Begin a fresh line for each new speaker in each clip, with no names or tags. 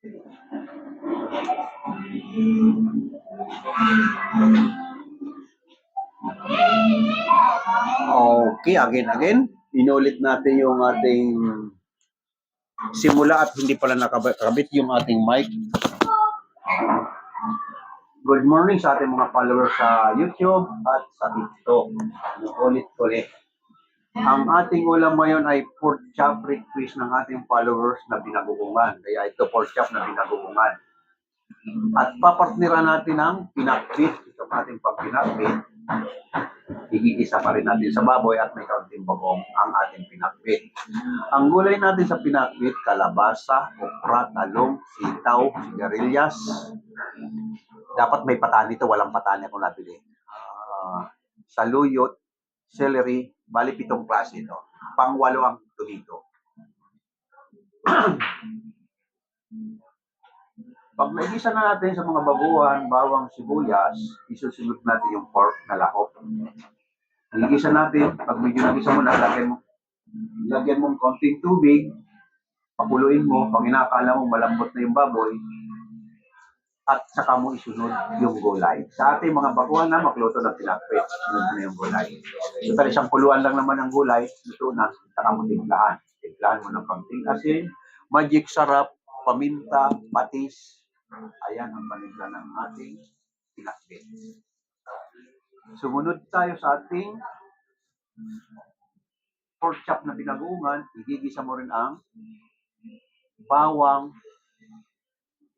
Okay, again. Inulit natin yung ating simula at hindi pala nakabit yung ating mic. Good morning sa ating mga followers sa YouTube at sa TikTok. Ulit-ulit. Ang ating ulam ngayon ay pork chop request ng ating followers na binagugungan. Kaya ito pork chop na binagugungan. At papartnera natin ang pinakbit. Itong ating pagpinakbit. Igigisa pa rin natin sa baboy at may kaunting bagong ang ating pinakbit. Ang gulay natin sa pinakbit, kalabasa, okra, talong, sitaw, sigarilyas. Dapat may patani ito, walang patani ako nabili. Saluyot, celery, bali 7 klase ito. Pang-8 ang dito. Pag naigisa na natin sa mga baguhan, bawang, sibuyas, isusunod natin yung pork na lahok. Igisa natin, pag medyo nagisa mo na, lagyan mo konting tubig, pakuluin mo, pag inakala mo malambot na yung baboy, at saka mo isunod yung gulay. Sa ating mga baguhan na makluto ng pinakbit, sunod na yung gulay. So, tali isang puluhan lang naman ang gulay, luto na, saka mo timplahan. Timplahan mo ng konting asin, magic sarap, paminta, patis. Ayan ang panimpla ng ating pinakbit. Sumunod tayo sa ating pork chop na binaguungan, igigisa mo rin ang bawang,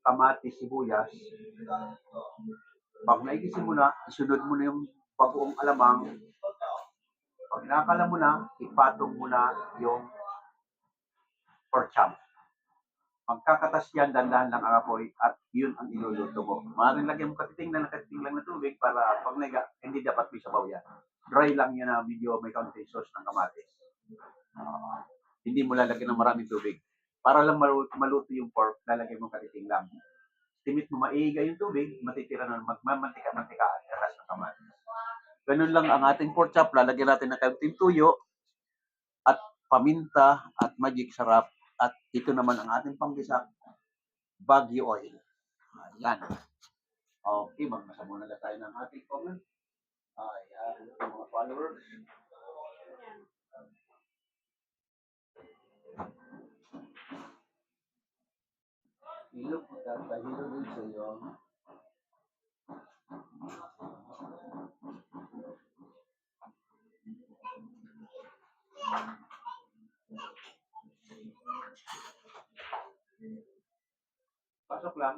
kamatis, sibuyas. Pag naigisa mo na, isunod mo na yung bagoong alamang. Pag nakakala mo na, ipatong mo na yung pork chop. Magkakatas yan, dandahan lang ang apoy at yun ang iluluto mo. Maaaring lagyan mo katiting lang na tubig para pag hindi dapat may sabaw yan. Dry lang yan na medyo may kaunting sauce ng kamatis. Hindi mo lalagyan ng maraming tubig. Para lang maluto yung pork, lalagyan mo katiting lang. Timit mo maiga yung tubig, matitira na magmamantika-mantika at katas ng kamatis. Ganun lang ang ating pork chop. Lalagyan natin ng kaunting tuyo at paminta at magic sarap. At ito naman ang ating panggisa, Baguio oil. Ayan. Okay, magbasa muna na tayo ng ating comment. Ayan, mga followers. Hilo po tayo, hilo din sa iyo. Pasok lang.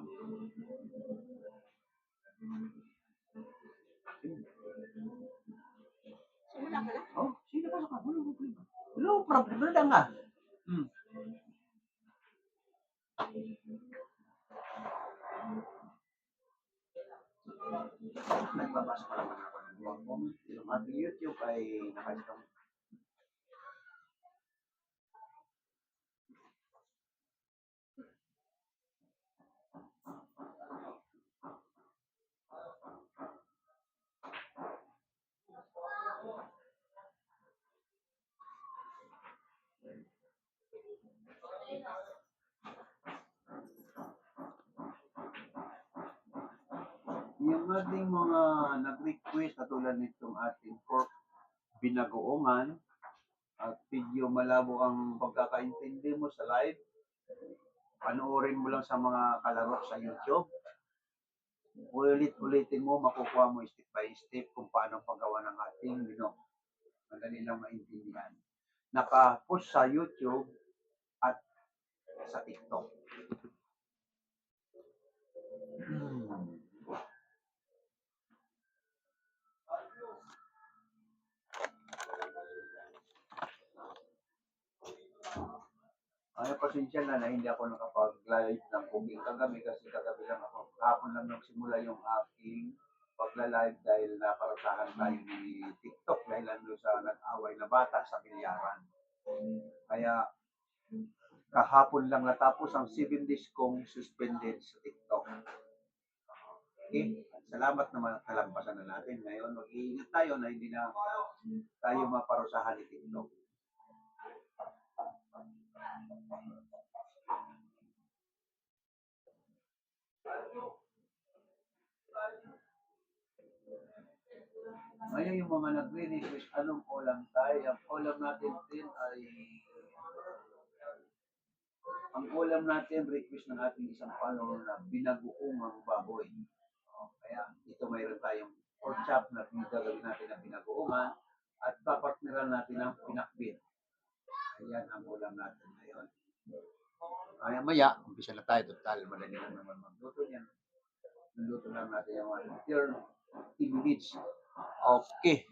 Oh, sino pasok ka? No problem. Wala nga. Nagbabasa pa naman ako ng mga comment. Yung ating YouTube ay nakalitong. Yung ating mga nag-request katulad nitong ating pork binagoongan at video malabo ang pagkakaintindi mo sa live, panoorin mo lang sa mga kalaro sa YouTube. Ulit-ulitin mo, makukuha mo step by step kung paano paggawa ng ating menu. Madali lang maintindihan. Naka-post sa YouTube at sa TikTok. Ay, pasensya na hindi ako nakapag-live ng cooking kagabi kasi kagabi lang ako. Kahapon lang nagsimula yung aking pagla-live dahil naparasahan tayo ni TikTok dahil ano sa nag-away na bata sa bilyaran. Kaya kahapon lang natapos ang 7 days kong suspended sa TikTok. Okay? Salamat naman at nalampasan na natin. Ngayon, mag-iingat tayo na hindi na tayo maparusahan ni TikTok. Ngayon yung mga nagre-request, anong ulam tayo? Ang ulam natin din ay, ang ulam natin, request ng ating isang follower na binagoong baboy. Kaya ito mayroon tayong pork chop na gagawin natin na binagoongan at papartneran natin ng pinakbit. Ayan ang ulam natin ngayon. Maya-maya, umpisa na tayo. Total, madali lang naman magluto yan. Luto lang natin yung 30 minutes. Okay.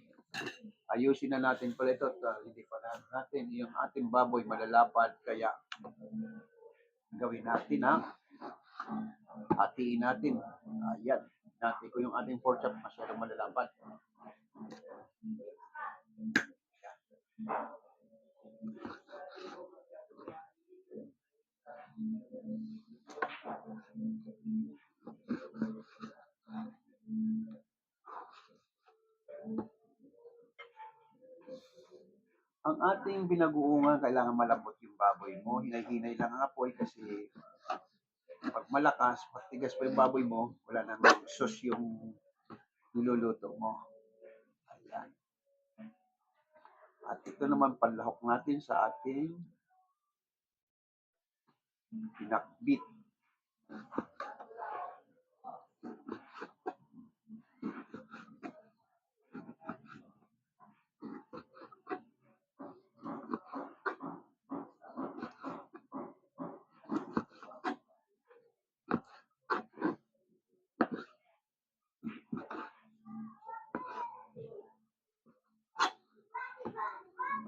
Ayusin na natin pala ito. Hindi pa natin yung ating baboy malalapad. Kaya gawin natin ha. Hatiin natin. Ayan. Natin ko yung ating pork chop masyadong malalapad. Ang ating binagoongan, kailangan malambot yung baboy mo. Hinay-hinay lang ang apoy kasi pag malakas, patigas pa yung baboy mo, wala nang sauce yung niluluto mo. Ayan. At ito naman panlahok natin sa ating pinakbit.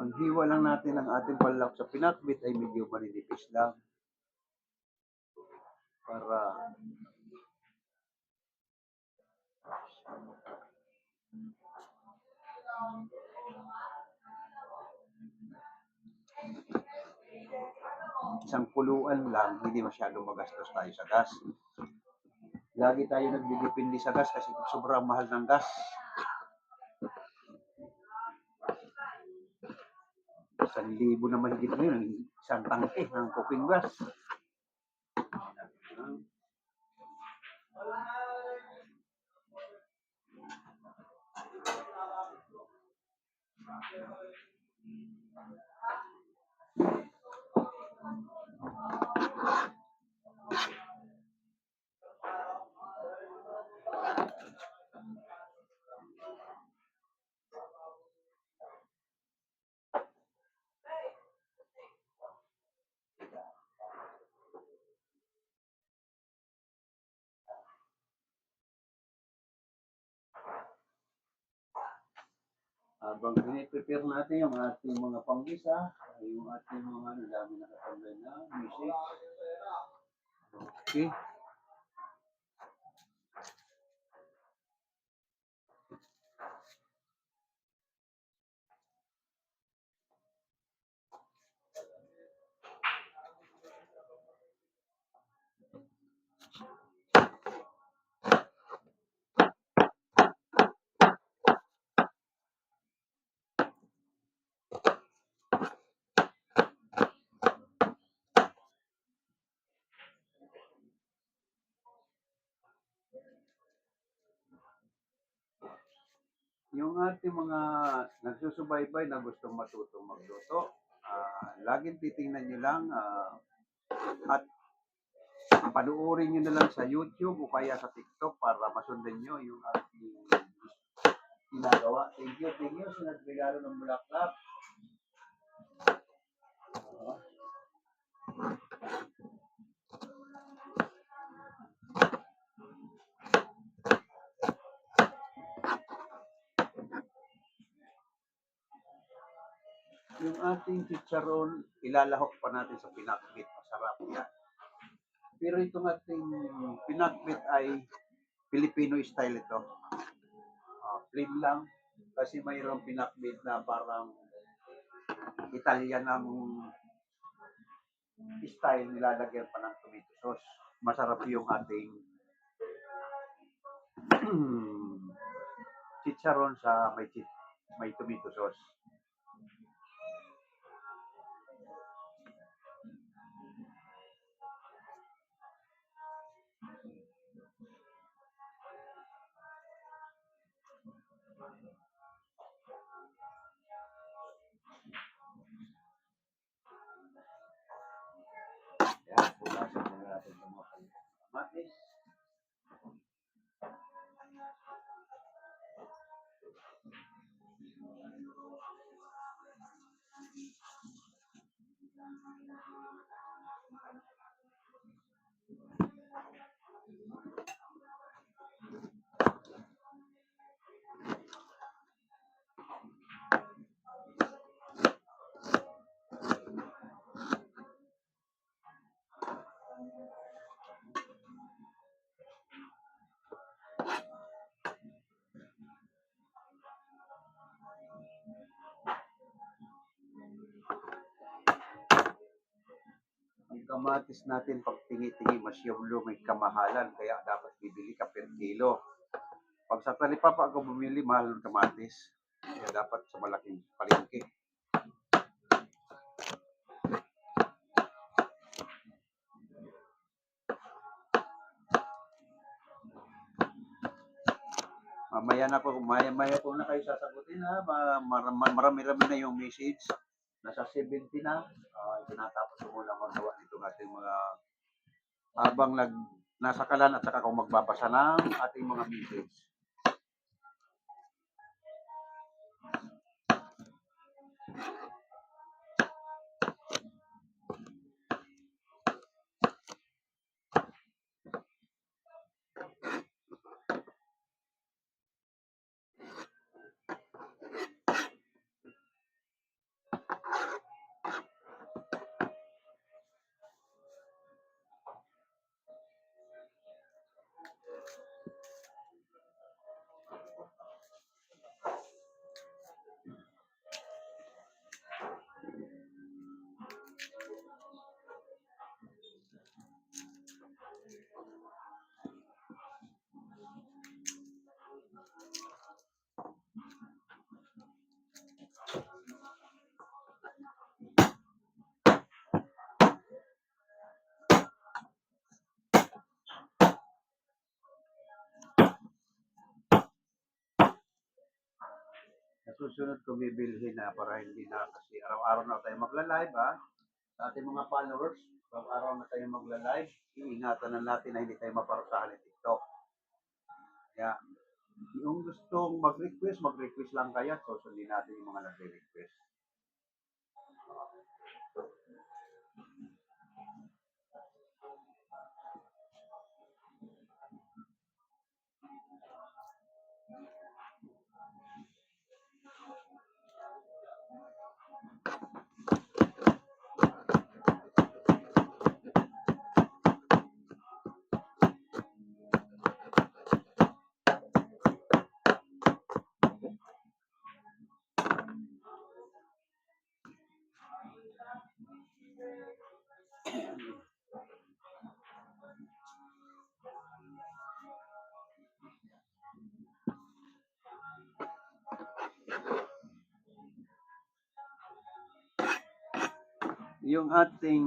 Ang hiwa lang natin ng ating panlahok sa pinakbit ay medyo maninipis lang. Para isang kuluan lang, hindi masyadong magastos tayo sa gas. Lagi tayo nagdidepende sa gas kasi sobrang mahal ng gas. 1,000 na mahigit ngayon, isang tangke ng cooking gas. Habang piniprepare natin yung ating mga panggisa, yung ating mga dami nakatambay na music. Okay. Yung ating mga nagsusubaybay na gustong matutong magluto, laging titingnan nyo lang at panuorin nyo na lang sa YouTube o kaya sa TikTok para masundan nyo yung ating ginagawa. Thank you, sinagregalo ng bulaklak. Yung ating chicharon, ilalahok pa natin sa pinakbit. Masarap yan. Pero itong ating pinakbit ay Filipino style ito. Plain lang. Kasi mayroong pinakbit na parang Italian ang style, nilalagyan pa ng tomato sauce. Masarap yung ating chicharon sa may tomato sauce. kamatis natin pag tingi-tingi masyadong may kamahalan kaya dapat bibili ka per kilo. Pag sa talipapa ako bumili, mahal ng kamatis. Kaya dapat sa malaking palengke. Mamaya po na kayo sasagutin ha. Marami-rami na yung message. Nasa 70 na. Tinatapos ko muna magawa nitong ating mga habang nasa kalan at saka kung magbabasa ng ating mga message. Sa susunod ko bibilhin na para hindi na kasi araw-araw na tayo magla-live ha. Sa ating mga followers, araw-araw na tayo magla-live. Iingatan na natin na hindi tayo maparusahan ng TikTok. Kaya yung gustong mag-request lang kayo at susundin natin yung mga nagre-request. Yung ating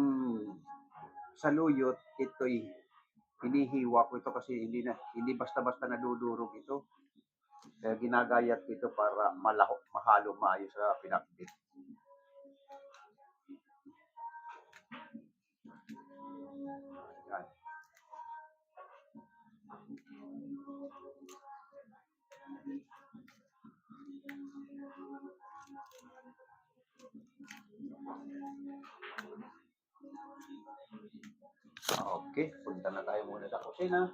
saluyot, ito'y hinihiwa ko ito kasi hindi basta-basta nadudurog ito. Kaya ginagayat ko ito para mahalo maayos sa pinakbit. Yan. Okay, punta na tayo muna sa kusina.